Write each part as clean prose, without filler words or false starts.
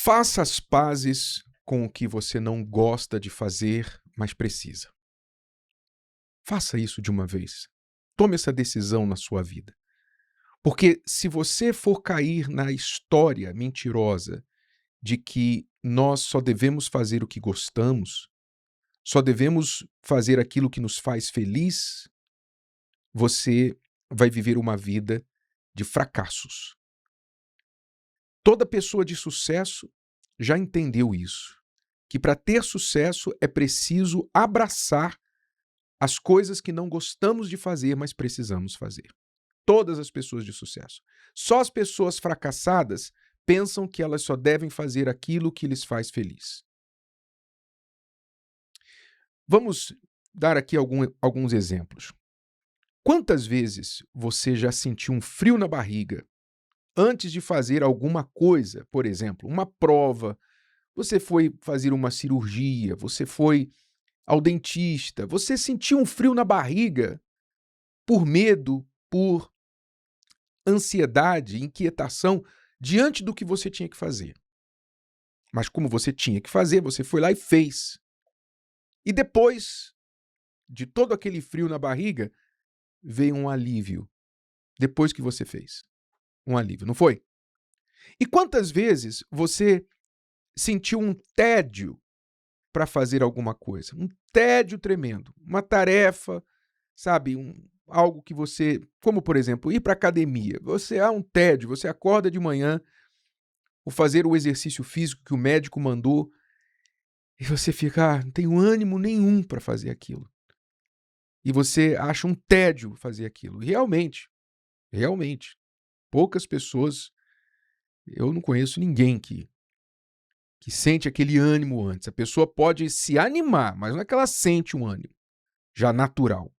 Faça as pazes com o que você não gosta de fazer, mas precisa. Faça isso de uma vez. Tome essa decisão na sua vida. Porque se você for cair na história mentirosa de que nós só devemos fazer o que gostamos, só devemos fazer aquilo que nos faz feliz, você vai viver uma vida de fracassos. Toda pessoa de sucesso já entendeu isso, que para ter sucesso é preciso abraçar as coisas que não gostamos de fazer, mas precisamos fazer. Todas as pessoas de sucesso. Só as pessoas fracassadas pensam que elas só devem fazer aquilo que lhes faz feliz. Vamos dar aqui alguns exemplos. Quantas vezes você já sentiu um frio na barriga antes de fazer alguma coisa? Por exemplo, uma prova, você foi fazer uma cirurgia, você foi ao dentista, você sentiu um frio na barriga por medo, por ansiedade, inquietação diante do que você tinha que fazer. Mas como você tinha que fazer, você foi lá e fez. E depois de todo aquele frio na barriga, veio um alívio. Depois que você fez. Um alívio, não foi? E quantas vezes você sentiu um tédio para fazer alguma coisa? Um tédio tremendo. Uma tarefa, sabe? Algo que você... Como, por exemplo, ir para a academia. Você há um tédio, você acorda de manhã, ou fazer o exercício físico que o médico mandou, e você fica, não tenho ânimo nenhum para fazer aquilo. E você acha um tédio fazer aquilo. E realmente, poucas pessoas, eu não conheço ninguém que sente aquele ânimo antes. A pessoa pode se animar, mas não é que ela sente um ânimo já natural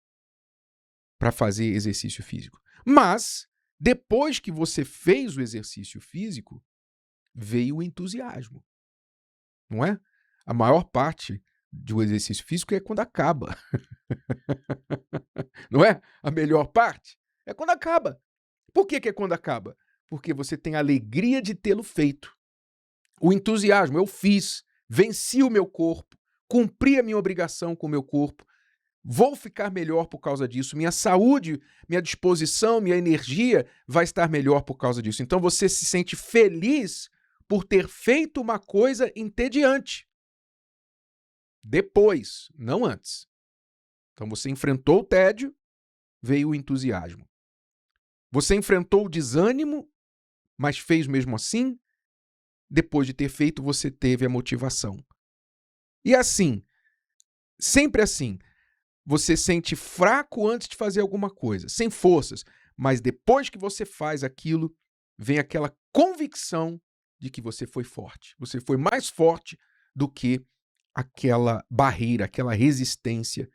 para fazer exercício físico. Mas, depois que você fez o exercício físico, veio o entusiasmo, não é? A maior parte do exercício físico é quando acaba. Não é? A melhor parte é quando acaba. Por que é quando acaba? Porque você tem a alegria de tê-lo feito. O entusiasmo, eu fiz, venci o meu corpo, cumpri a minha obrigação com o meu corpo, vou ficar melhor por causa disso, minha saúde, minha disposição, minha energia vai estar melhor por causa disso. Então você se sente feliz por ter feito uma coisa entediante. Depois, não antes. Então você enfrentou o tédio, veio o entusiasmo. Você enfrentou o desânimo, mas fez mesmo assim? Depois de ter feito, você teve a motivação. E assim, sempre assim, você sente fraco antes de fazer alguma coisa, sem forças, mas depois que você faz aquilo, vem aquela convicção de que você foi forte. Você foi mais forte do que aquela barreira, aquela resistência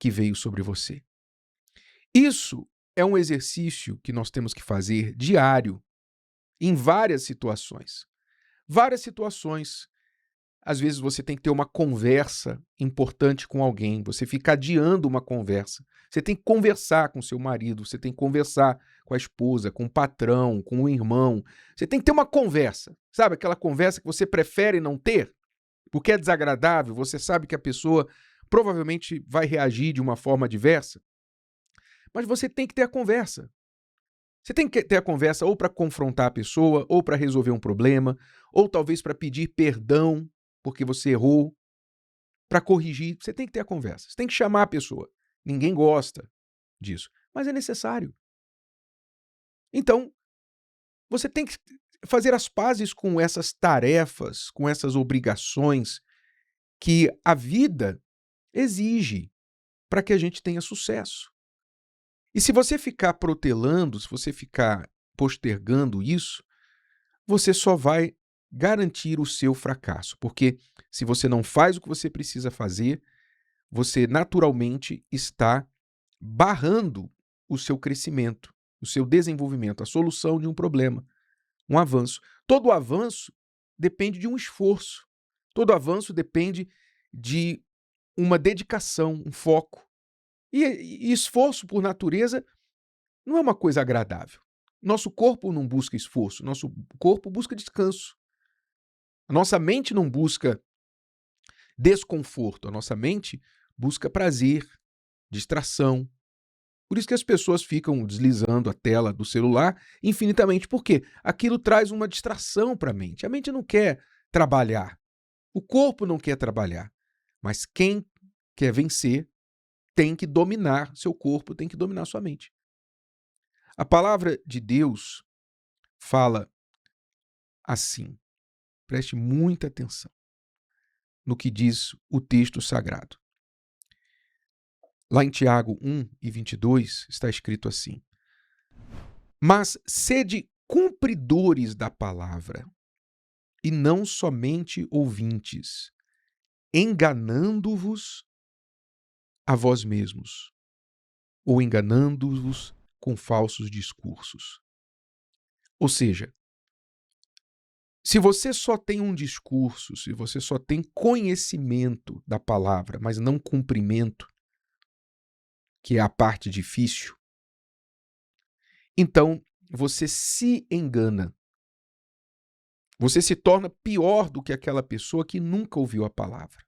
que veio sobre você. Isso é um exercício que nós temos que fazer diário, em várias situações. Várias situações. Às vezes você tem que ter uma conversa importante com alguém, você fica adiando uma conversa. Você tem que conversar com seu marido, você tem que conversar com a esposa, com o patrão, com o irmão. Você tem que ter uma conversa. Sabe aquela conversa que você prefere não ter? Porque é desagradável, você sabe que a pessoa provavelmente vai reagir de uma forma diversa. Mas você tem que ter a conversa. Você tem que ter a conversa ou para confrontar a pessoa, ou para resolver um problema, ou talvez para pedir perdão porque você errou, para corrigir. Você tem que ter a conversa. Você tem que chamar a pessoa. Ninguém gosta disso, mas é necessário. Então, você tem que fazer as pazes com essas tarefas, com essas obrigações que a vida exige para que a gente tenha sucesso. E se você ficar protelando, se você ficar postergando isso, você só vai garantir o seu fracasso, porque se você não faz o que você precisa fazer, você naturalmente está barrando o seu crescimento, o seu desenvolvimento, a solução de um problema, um avanço. Todo avanço depende de um esforço, todo avanço depende de uma dedicação, um foco. E esforço, por natureza, não é uma coisa agradável. Nosso corpo não busca esforço, nosso corpo busca descanso. A nossa mente não busca desconforto, a nossa mente busca prazer, distração. Por isso que as pessoas ficam deslizando a tela do celular infinitamente. Por quê? Aquilo traz uma distração para a mente. A mente não quer trabalhar. O corpo não quer trabalhar. Mas quem quer vencer tem que dominar seu corpo, tem que dominar sua mente. A palavra de Deus fala assim. Preste muita atenção no que diz o texto sagrado. Lá em Tiago 1:22 está escrito assim: Mas sede cumpridores da palavra, e não somente ouvintes, enganando-vos a vós mesmos, ou enganando-vos com falsos discursos. Ou seja, se você só tem um discurso, se você só tem conhecimento da palavra, mas não cumprimento, que é a parte difícil, então você se engana. Você se torna pior do que aquela pessoa que nunca ouviu a palavra.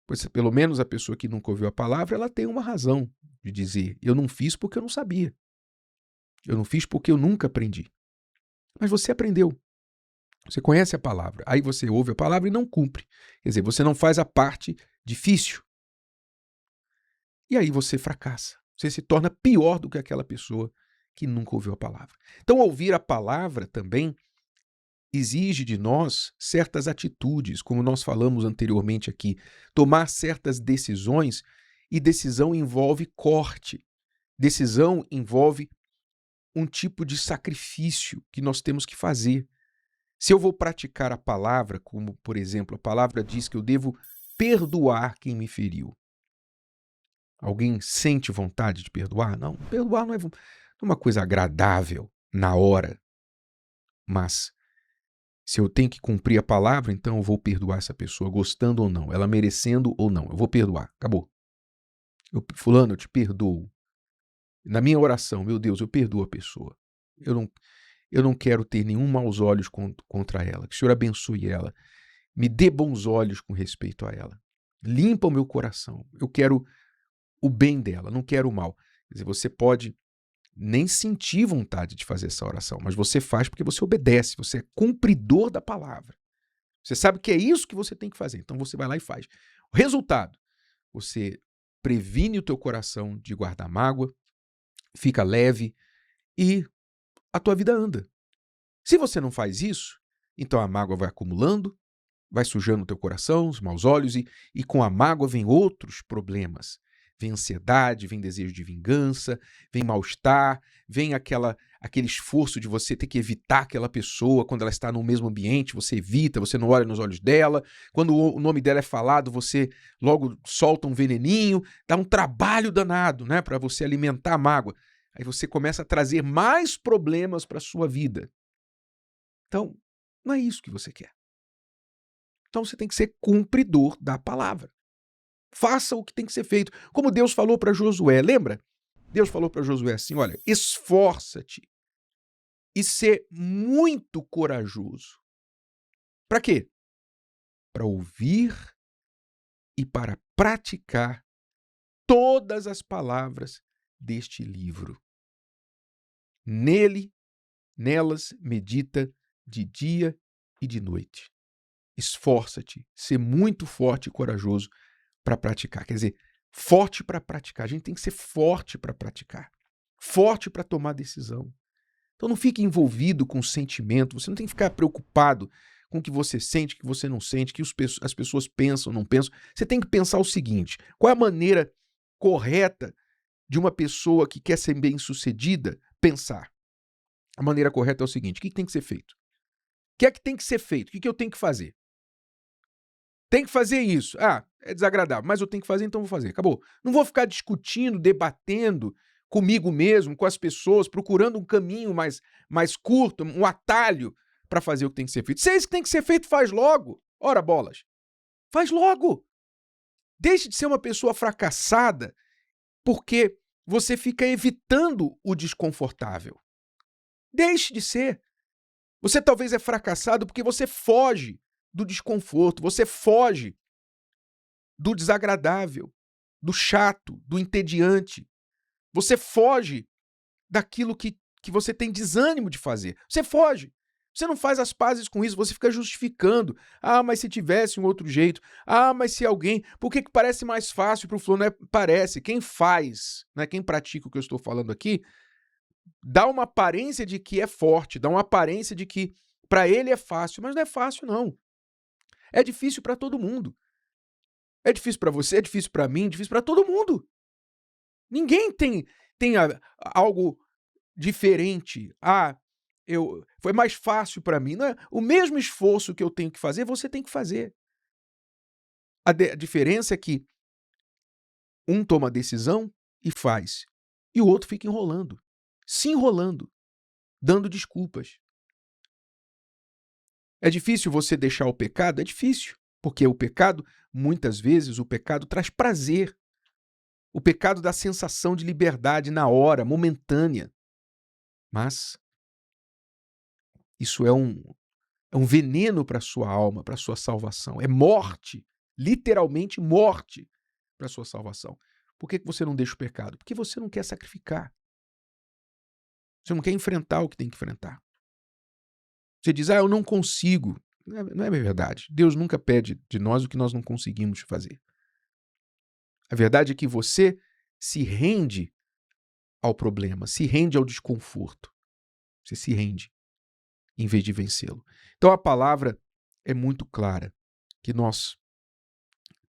Pois pelo menos a pessoa que nunca ouviu a palavra, ela tem uma razão de dizer: eu não fiz porque eu não sabia. Eu não fiz porque eu nunca aprendi. Mas você aprendeu. Você conhece a palavra. Aí você ouve a palavra e não cumpre. Quer dizer, você não faz a parte difícil. E aí você fracassa. Você se torna pior do que aquela pessoa que nunca ouviu a palavra. Então, ouvir a palavra também exige de nós certas atitudes, como nós falamos anteriormente aqui. Tomar certas decisões, e decisão envolve corte. Decisão envolve um tipo de sacrifício que nós temos que fazer. Se eu vou praticar a palavra, como, por exemplo, a palavra diz que eu devo perdoar quem me feriu. Alguém sente vontade de perdoar? Não, perdoar não é uma coisa agradável na hora. Mas se eu tenho que cumprir a palavra, então eu vou perdoar essa pessoa, gostando ou não, ela merecendo ou não. Eu vou perdoar, acabou. Fulano, eu te perdoo. Na minha oração, meu Deus, eu perdoo a pessoa. Eu não quero ter nenhum maus olhos contra ela. Que o Senhor abençoe ela. Me dê bons olhos com respeito a ela. Limpa o meu coração. Eu quero o bem dela, não quero o mal. Quer dizer, você pode nem sentir vontade de fazer essa oração, mas você faz porque você obedece, você é cumpridor da palavra. Você sabe que é isso que você tem que fazer, então você vai lá e faz. O resultado, você previne o teu coração de guardar mágoa, fica leve e a tua vida anda. Se você não faz isso, então a mágoa vai acumulando, vai sujando o teu coração, os maus olhos, e com a mágoa vem outros problemas. Vem ansiedade, vem desejo de vingança, vem mal-estar, vem aquele esforço de você ter que evitar aquela pessoa quando ela está no mesmo ambiente, você evita, você não olha nos olhos dela. Quando o nome dela é falado, você logo solta um veneninho, dá um trabalho danado, né, para você alimentar a mágoa. Aí você começa a trazer mais problemas para a sua vida. Então, não é isso que você quer. Então você tem que ser cumpridor da palavra. Faça o que tem que ser feito. Como Deus falou para Josué, lembra? Deus falou para Josué assim, olha, esforça-te e ser muito corajoso. Para quê? Para ouvir e para praticar todas as palavras deste livro. Nelas medita de dia e de noite. Esforça-te, ser muito forte e corajoso para praticar. Quer dizer, forte para praticar. A gente tem que ser forte para praticar. Forte para tomar decisão. Então não fique envolvido com sentimento. Você não tem que ficar preocupado com o que você sente, o que você não sente, o que as pessoas pensam ou não pensam. Você tem que pensar o seguinte: qual é a maneira correta de uma pessoa que quer ser bem-sucedida pensar? A maneira correta é o seguinte: o que tem que ser feito? O que é que tem que ser feito? O que eu tenho que fazer? Tem que fazer isso. Ah, é desagradável, mas eu tenho que fazer, então vou fazer. Acabou. Não vou ficar discutindo, debatendo comigo mesmo, com as pessoas, procurando um caminho mais curto, um atalho para fazer o que tem que ser feito. Se é isso que tem que ser feito, faz logo. Ora, bolas. Faz logo. Deixe de ser uma pessoa fracassada porque você fica evitando o desconfortável. Deixe de ser. Você talvez é fracassado porque você foge do desconforto, você foge do desagradável, do chato, do entediante. Você foge daquilo que você tem desânimo de fazer. Você foge. Você não faz as pazes com isso, você fica justificando. Ah, mas se tivesse um outro jeito. Ah, mas se alguém... Por que parece mais fácil para o fulano? Não é, parece. Quem faz, né, quem pratica o que eu estou falando aqui, dá uma aparência de que é forte, dá uma aparência de que para ele é fácil, mas não é fácil, não. É difícil para todo mundo. É difícil para você, é difícil para mim, é difícil para todo mundo. Ninguém tem algo diferente. Ah, foi mais fácil para mim. Não é? O mesmo esforço que eu tenho que fazer, você tem que fazer. A diferença é que um toma a decisão e faz, e o outro fica enrolando, se enrolando, dando desculpas. É difícil você deixar o pecado? É difícil, porque o pecado, muitas vezes, o pecado traz prazer. O pecado dá sensação de liberdade na hora, momentânea. Mas isso é um veneno para a sua alma, para a sua salvação. É morte, literalmente morte para a sua salvação. Por que você não deixa o pecado? Porque você não quer sacrificar. Você não quer enfrentar o que tem que enfrentar. Você diz, eu não consigo. Não é verdade. Deus nunca pede de nós o que nós não conseguimos fazer. A verdade é que você se rende ao problema, se rende ao desconforto. Você se rende em vez de vencê-lo. Então a palavra é muito clara, que nós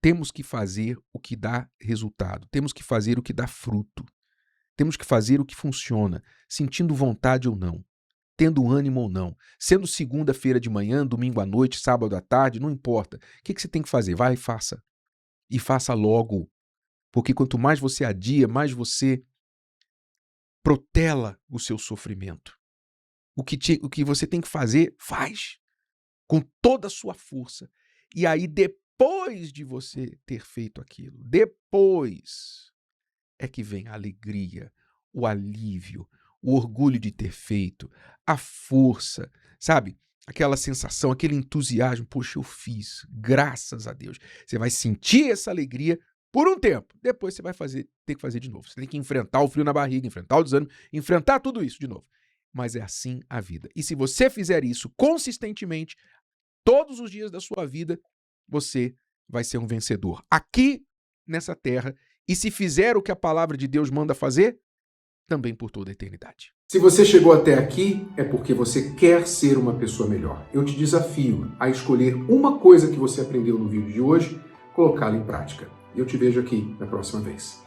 temos que fazer o que dá resultado, temos que fazer o que dá fruto, temos que fazer o que funciona, sentindo vontade ou não, tendo ânimo ou não, sendo segunda-feira de manhã, domingo à noite, sábado à tarde, não importa. O que você tem que fazer? Vai e faça. E faça logo, porque quanto mais você adia, mais você protela o seu sofrimento. O que você tem que fazer, faz com toda a sua força. E aí, depois de você ter feito aquilo, depois é que vem a alegria, o alívio, o orgulho de ter feito, a força, sabe? Aquela sensação, aquele entusiasmo, poxa, eu fiz, graças a Deus. Você vai sentir essa alegria por um tempo, depois você vai ter que fazer de novo. Você tem que enfrentar o frio na barriga, enfrentar o desânimo, enfrentar tudo isso de novo. Mas é assim a vida. E se você fizer isso consistentemente, todos os dias da sua vida, você vai ser um vencedor aqui nessa terra. E se fizer o que a palavra de Deus manda fazer, também por toda a eternidade. Se você chegou até aqui, é porque você quer ser uma pessoa melhor. Eu te desafio a escolher uma coisa que você aprendeu no vídeo de hoje, colocá-la em prática. E eu te vejo aqui na próxima vez.